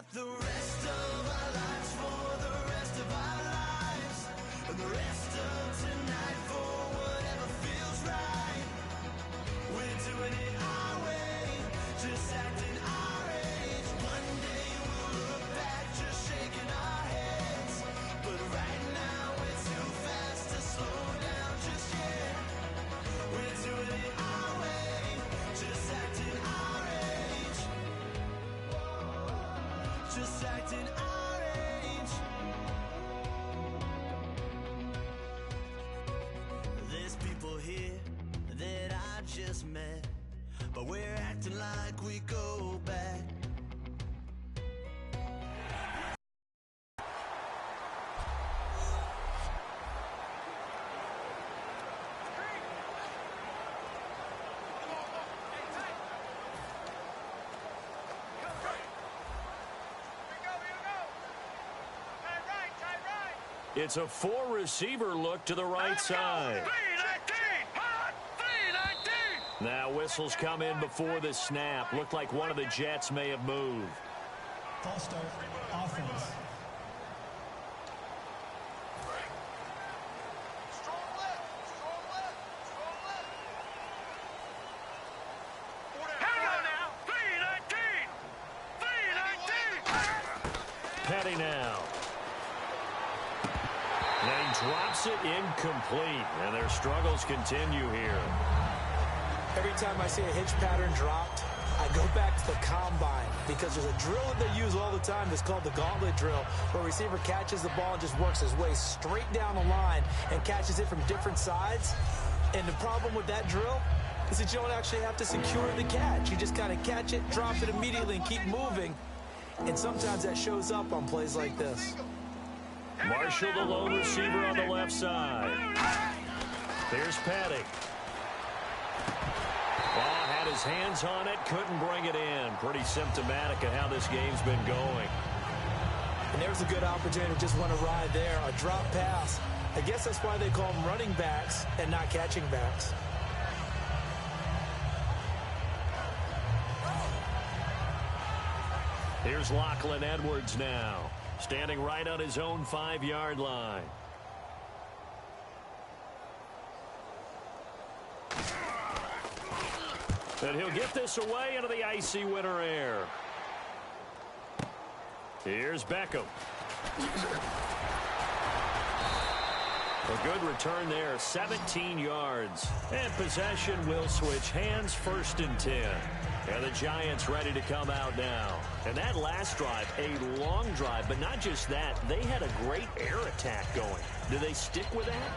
got the rest of our lives for the rest of our lives, and the rest of tonight for whatever feels right. We're doing it our way, just acting our age. One day we'll look back just shaking our heads, but right now we're too fast to slow down just yet. We're doing it our way, just acting our age, just acting our age. There's people here that I just met, but we're acting like we go back. It's a four-receiver look to the right side. Now whistles come in before the snap. Looked like one of the Jets may have moved. False start, offense. Petty now. And he drops it incomplete, and their struggles continue here. Every time I see a hitch pattern dropped, I go back to the combine because there's a drill that they use all the time that's called the gauntlet drill, where a receiver catches the ball and just works his way straight down the line and catches it from different sides. And the problem with that drill is that you don't actually have to secure the catch. You just kind of catch it, drop it immediately, and keep moving. And sometimes that shows up on plays like this. Marshall, the lone receiver on the left side. Here's Petty. Ball had his hands on it, couldn't bring it in. Pretty symptomatic of how this game's been going. And there's a good opportunity to just went awry there, a drop pass. I guess that's why they call them running backs and not catching backs. Here's Lachlan Edwards now, standing right on his own 5-yard line. And he'll get this away into the icy winter air. Here's Beckham. A good return there, 17 yards. And possession will switch hands, 1st and 10. And the Giants ready to come out now. And that last drive, a long drive, but not just that. They had a great air attack going. Do they stick with that?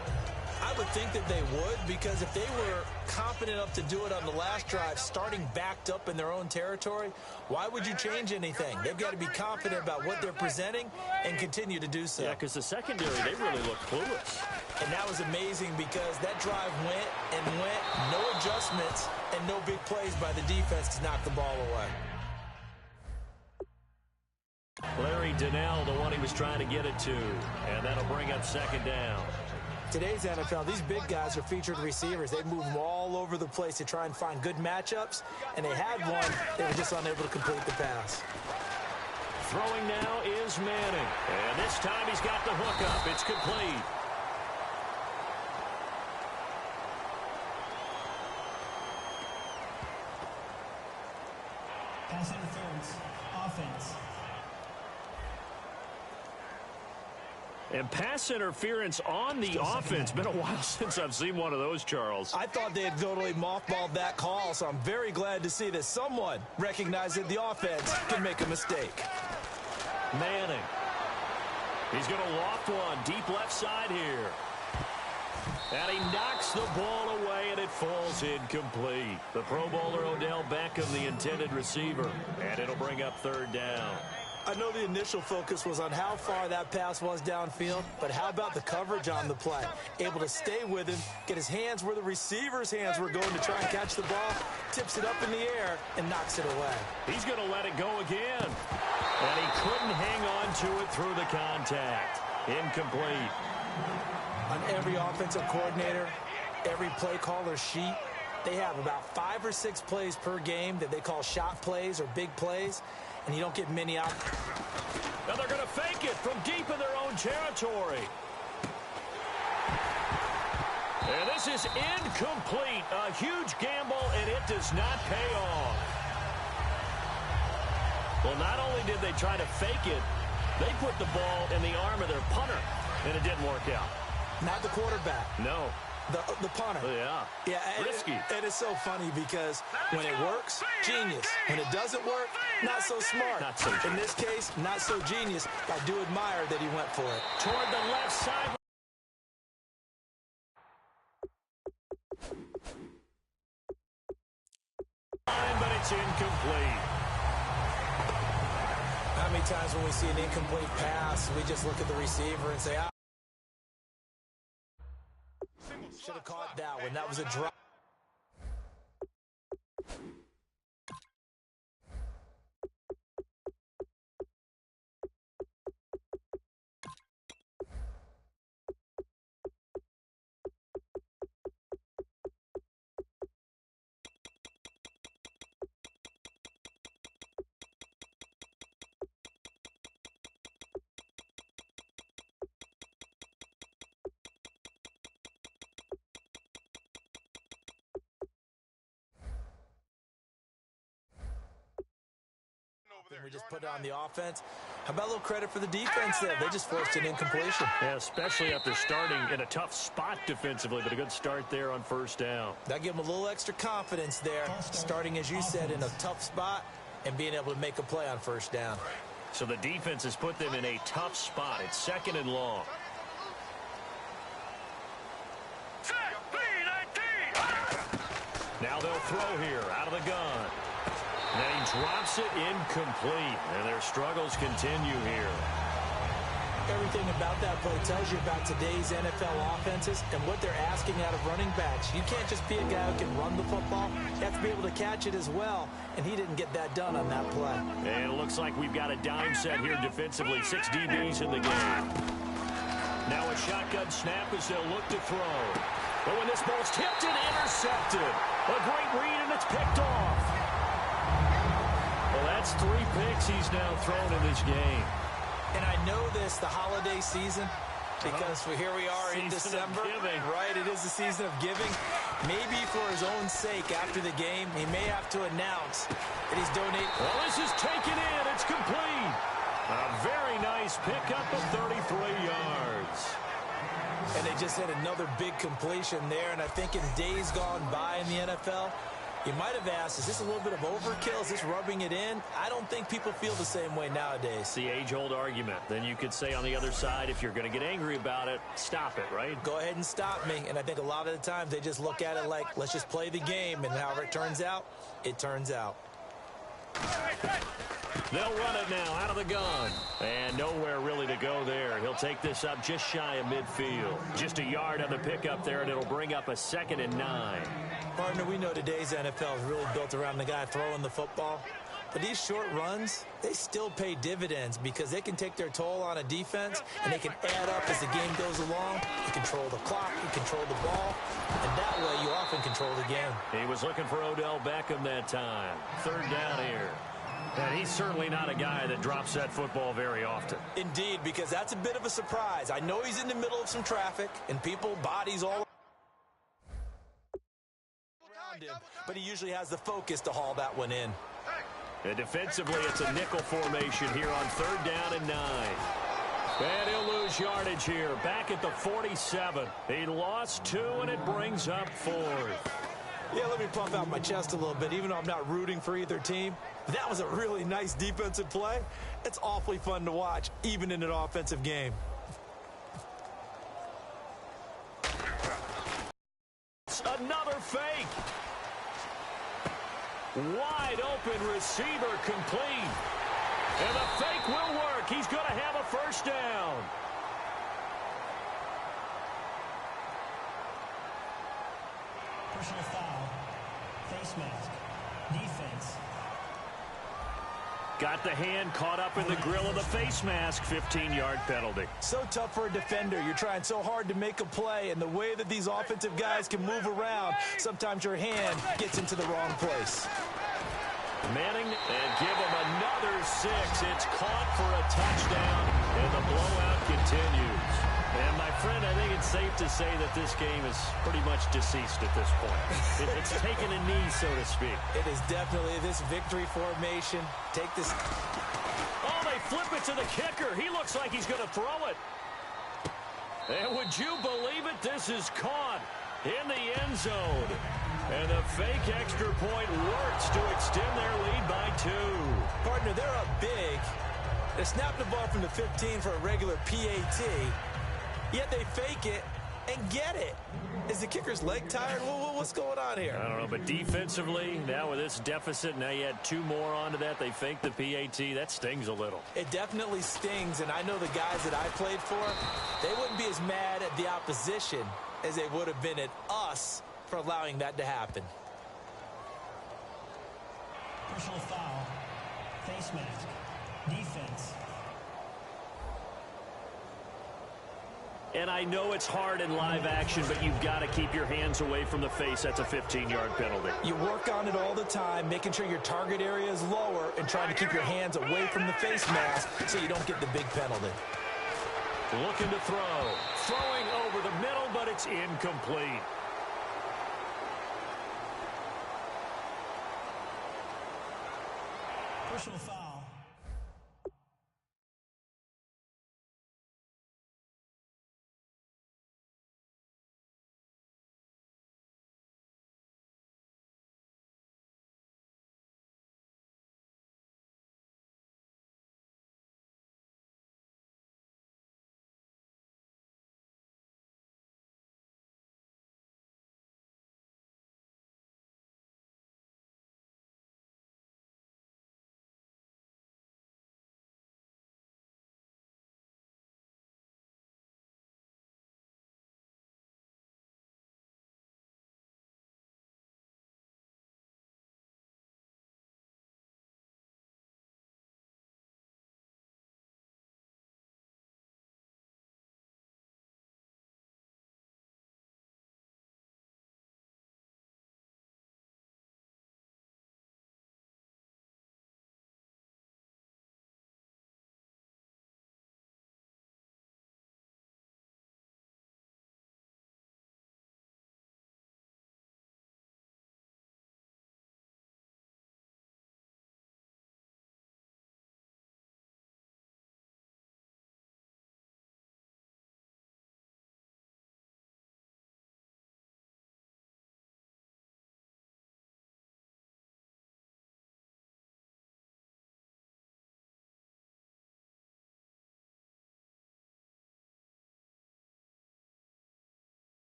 I would think that they would, because if they were confident enough to do it on the last drive, starting backed up in their own territory, why would you change anything? They've got to be confident about what they're presenting and continue to do so. Yeah, because the secondary, they really look clueless. And that was amazing because that drive went and went, no adjustments and no big plays by the defense to knock the ball away. Larry Donnell, the one he was trying to get it to, and that'll bring up 2nd down. Today's NFL, these big guys are featured receivers. They move them all over the place to try and find good matchups, and they had one. They were just unable to complete the pass. Throwing now is Manning, and this time he's got the hook up. It's complete. Pass interference, offense. And pass interference on the offense. Been a while since I've seen one of those, Charles. I thought they had totally mothballed that call, so I'm very glad to see that someone recognized that the offense can make a mistake. Manning. He's going to loft one deep left side here. And he knocks the ball away, and it falls incomplete. The Pro Bowler Odell Beckham, the intended receiver. And it'll bring up 3rd down. I know the initial focus was on how far that pass was downfield, but how about the coverage on the play? Able to stay with him, get his hands where the receiver's hands were going to try and catch the ball, tips it up in the air, and knocks it away. He's going to let it go again. And he couldn't hang on to it through the contact. Incomplete. On every offensive coordinator, every play caller sheet, they have about 5 or 6 plays per game that they call shot plays or big plays. and you don't get many out. Now they're going to fake it from deep in their own territory. And this is incomplete. A huge gamble, and it does not pay off. Well, not only did they try to fake it, they put the ball in the arm of their punter, and it didn't work out. Not the quarterback. No. The punter. Yeah. Risky. It is so funny because when it works, genius. When it doesn't work, not so smart. Not so genius. In this case, not so genius. I do admire that he went for it. Toward the left side. But it's incomplete. How many times when we see an incomplete pass, we just look at the receiver and say, should have caught that one. That was a drop. We just put it on the offense. How about a little credit for the defense there? They just forced an incompletion. Yeah, especially after starting in a tough spot defensively, but a good start there on first down. That gave them a little extra confidence there, starting, as you said, in a tough spot and being able to make a play on first down. So the defense has put them in a tough spot. It's 2nd and long. Now they'll throw here out of the gun. And then he drops it incomplete. And their struggles continue here. Everything about that play tells you about today's NFL offenses and what they're asking out of running backs. You can't just be a guy who can run the football. You have to be able to catch it as well. And he didn't get that done on that play. And it looks like we've got a dime set here defensively. 6 DBs in the game. Now a shotgun snap as they'll look to throw. But when this ball's tipped and intercepted. A great read, and it's picked off. Well, that's 3 picks he's now thrown in this game. And I know this, the holiday season, because here we are in December. Right, it is the season of giving. Maybe for his own sake after the game, he may have to announce that he's donating. Well, this is taken in. It's complete. A very nice pickup of 33 yards. And they just had another big completion there. And I think in days gone by in the NFL, you might have asked, is this a little bit of overkill? Is this rubbing it in? I don't think people feel the same way nowadays. It's the age-old argument. Then you could say on the other side, if you're going to get angry about it, stop it, right? Go ahead and stop me. And I think a lot of the times they just look at it like, let's just play the game. And however it turns out, it turns out. They'll run it now out of the gun. And nowhere really to go there. He'll take this up just shy of midfield. Just a yard on the pickup there, and it'll bring up a 2nd and 9. Partner, we know today's NFL is really built around the guy throwing the football. But these short runs, they still pay dividends because they can take their toll on a defense, and they can add up as the game goes along. You control the clock, you control the ball, and that way you often control the game. He was looking for Odell Beckham that time. 3rd down here. And he's certainly not a guy that drops that football very often. Indeed, because that's a bit of a surprise. I know he's in the middle of some traffic, and people, bodies all around him, but he usually has the focus to haul that one in. And defensively, it's a nickel formation here on 3rd down and 9. And he'll lose yardage here, back at the 47. He lost 2, and it brings up 4th. Yeah, let me puff out my chest a little bit, even though I'm not rooting for either team. That was a really nice defensive play. It's awfully fun to watch, even in an offensive game. Another fake. Wide open receiver complete. And the fake will work. He's going to have a 1st down. Personal foul. Face mask. Defense. Got the hand caught up in the grill of the face mask. 15-yard penalty. So tough for a defender. You're trying so hard to make a play, and the way that these offensive guys can move around, sometimes your hand gets into the wrong place. Manning, and give him another 6. It's caught for a touchdown, and the blowout continues. And, my friend, I think it's safe to say that this game is pretty much deceased at this point. It's taken a knee, so to speak. It is definitely this victory formation. Take this. Oh, they flip it to the kicker. He looks like he's going to throw it. And would you believe it? This is caught in the end zone. And the fake extra point works to extend their lead by 2. Partner, they're up big. They snapped the ball from the 15 for a regular PAT. Yet they fake it and get it. Is the kicker's leg tired? What's going on here? I don't know, but defensively, now with this deficit, now you add 2 more onto that. They fake the PAT. That stings a little. It definitely stings, and I know the guys that I played for, they wouldn't be as mad at the opposition as they would have been at us for allowing that to happen. Personal foul. Face mask. Defense. And I know it's hard in live action, but you've got to keep your hands away from the face. That's a 15-yard penalty. You work on it all the time, making sure your target area is lower and trying to keep your hands away from the face mask so you don't get the big penalty. Looking to throw. Throwing over the middle, but it's incomplete. Personal foul.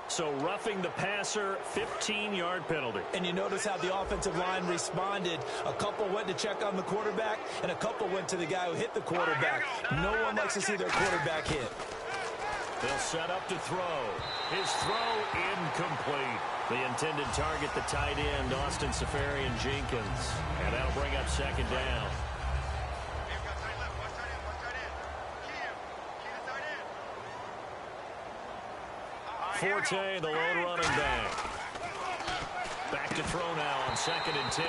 So roughing the passer, 15-yard penalty. And you notice how the offensive line responded. A couple went to check on the quarterback, and a couple went to the guy who hit the quarterback. No one likes to see their quarterback hit. They'll set up to throw. His throw incomplete. The intended target, the tight end, Austin Safarian-Jenkins. And that'll bring up second down. Forte, the lone running back. Back to throw now on 2nd and 10.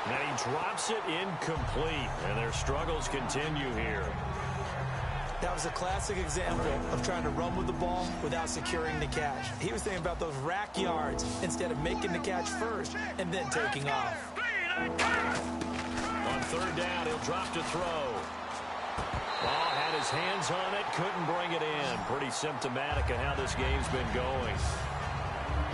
Now he drops it incomplete, and their struggles continue here. That was a classic example of trying to run with the ball without securing the catch. He was thinking about those rack yards instead of making the catch first and then taking off. On 3rd down, he'll drop to throw. Ball had his hands on it, couldn't bring it in. Pretty symptomatic of how this game's been going.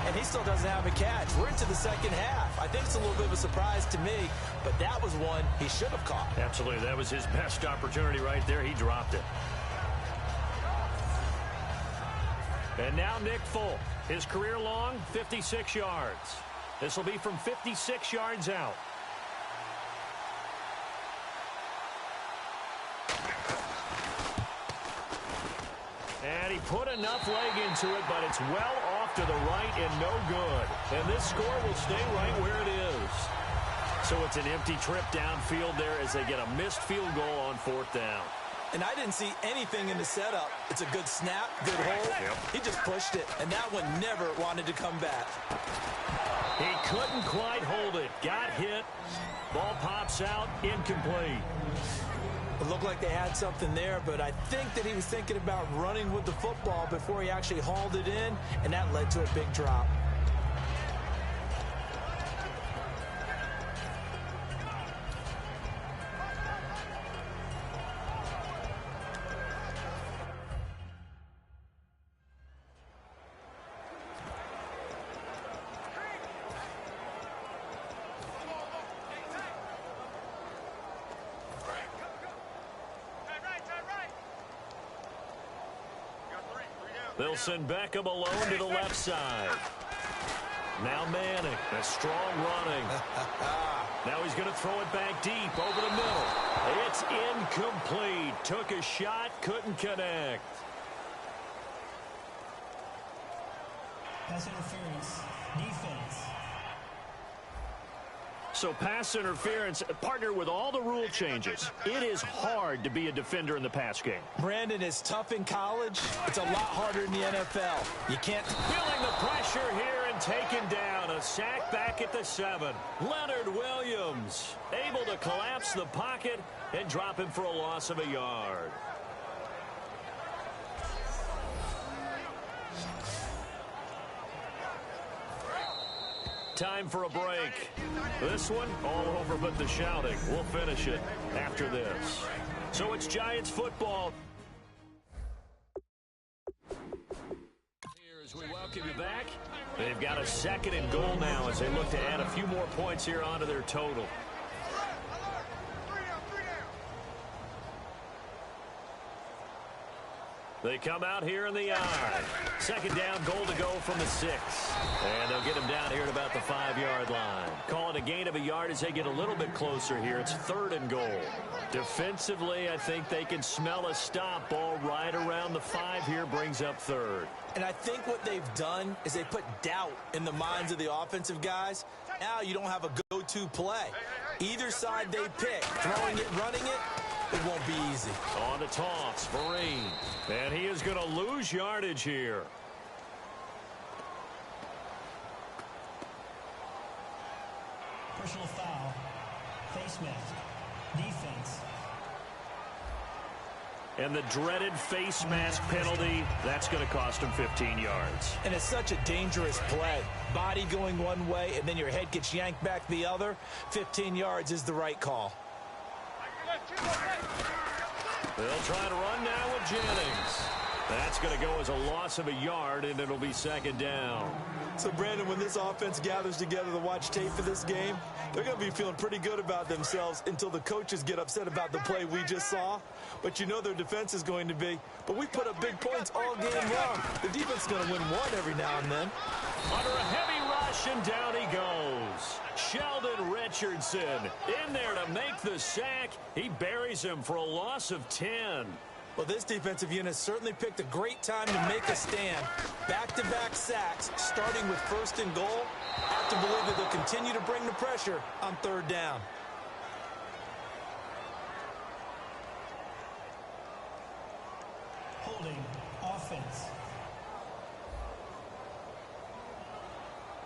And he still doesn't have a catch. We're into the second half. I think it's a little bit of a surprise to me, but that was one he should have caught. Absolutely. That was his best opportunity right there. He dropped it. And now Nick Folk. His career long, 56 yards. This will be from 56 yards out. And he put enough leg into it, but it's well off to the right and no good. And this score will stay right where it is. So it's an empty trip downfield there as they get a missed field goal on 4th down. And I didn't see anything in the setup. It's a good snap, good hold. Yep. He just pushed it, and that one never wanted to come back. He couldn't quite hold it. Got hit. Ball pops out, incomplete. It looked like they had something there, but I think that he was thinking about running with the football before he actually hauled it in, and that led to a big drop. They'll send Beckham alone to the left side. Now Manning, a strong running. Now he's going to throw it back deep over the middle. It's incomplete. Took a shot, couldn't connect. Pass interference. Defense. So pass interference, partner with all the rule changes. It is hard to be a defender in the pass game. Brandon, is tough in college. It's a lot harder in the NFL. You can't... Feeling the pressure here and taken down. A sack back at the 7. Leonard Williams able to collapse the pocket and drop him for a loss of a yard. Time for a break. This one, all over but the shouting. We'll finish it after this. So it's Giants football. Here as we welcome you back. They've got a 2nd and goal now as they look to add a few more points here onto their total. They come out here in the I. 2nd down, goal to go from the 6. And they'll get him down here at about the 5-yard line. Call it a gain of a yard as they get a little bit closer here. It's 3rd and goal. Defensively, I think they can smell a stop. Ball right around the 5 here, brings up 3rd. And I think what they've done is they put doubt in the minds of the offensive guys. Now you don't have a go-to play. Either side they pick, throwing it, running it, it won't be easy. On the toss, Vereen. And he is going to lose yardage here. Personal foul. Face mask. Defense. And the dreaded face mask penalty, that's going to cost him 15 yards. And it's such a dangerous play. Body going one way, and then your head gets yanked back the other. 15 yards is the right call. They'll try to run now with Jennings. That's going to go as a loss of a yard, and it'll be 2nd down. So, Brandon, when this offense gathers together to watch tape for this game, they're going to be feeling pretty good about themselves until the coaches get upset about the play we just saw. But you know their defense is going to be. But we put up big points all game long. The defense is going to win one every now and then. Under a heavy rush, and down he goes. Sheldon Richardson in there to make the sack. He buries him for a loss of 10. Well, this defensive unit certainly picked a great time to make a stand. Back-to-back sacks, starting with 1st and goal. I have to believe that they'll continue to bring the pressure on 3rd down. Holding. Offense.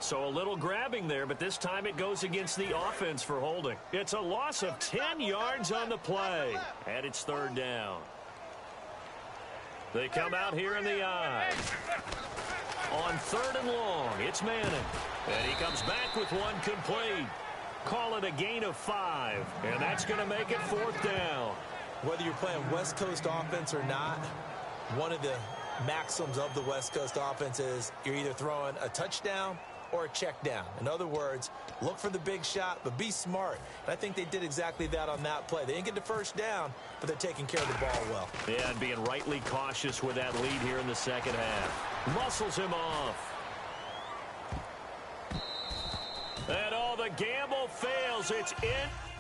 So a little grabbing there, but this time it goes against the offense for holding. It's a loss of 10 yards on the play, and it's 3rd down. They come out here in the I. On 3rd and long, it's Manning. And he comes back with one complete. Call it a gain of 5, and that's going to make it 4th down. Whether you're playing West Coast offense or not, one of the maxims of the West Coast offense is you're either throwing a touchdown or a check down. In other words, look for the big shot, but be smart. And I think they did exactly that on that play. They didn't get the 1st down, but they're taking care of the ball well. Yeah, and being rightly cautious with that lead here in the 2nd half. Muscles him off. And all the gamble fails. It's in.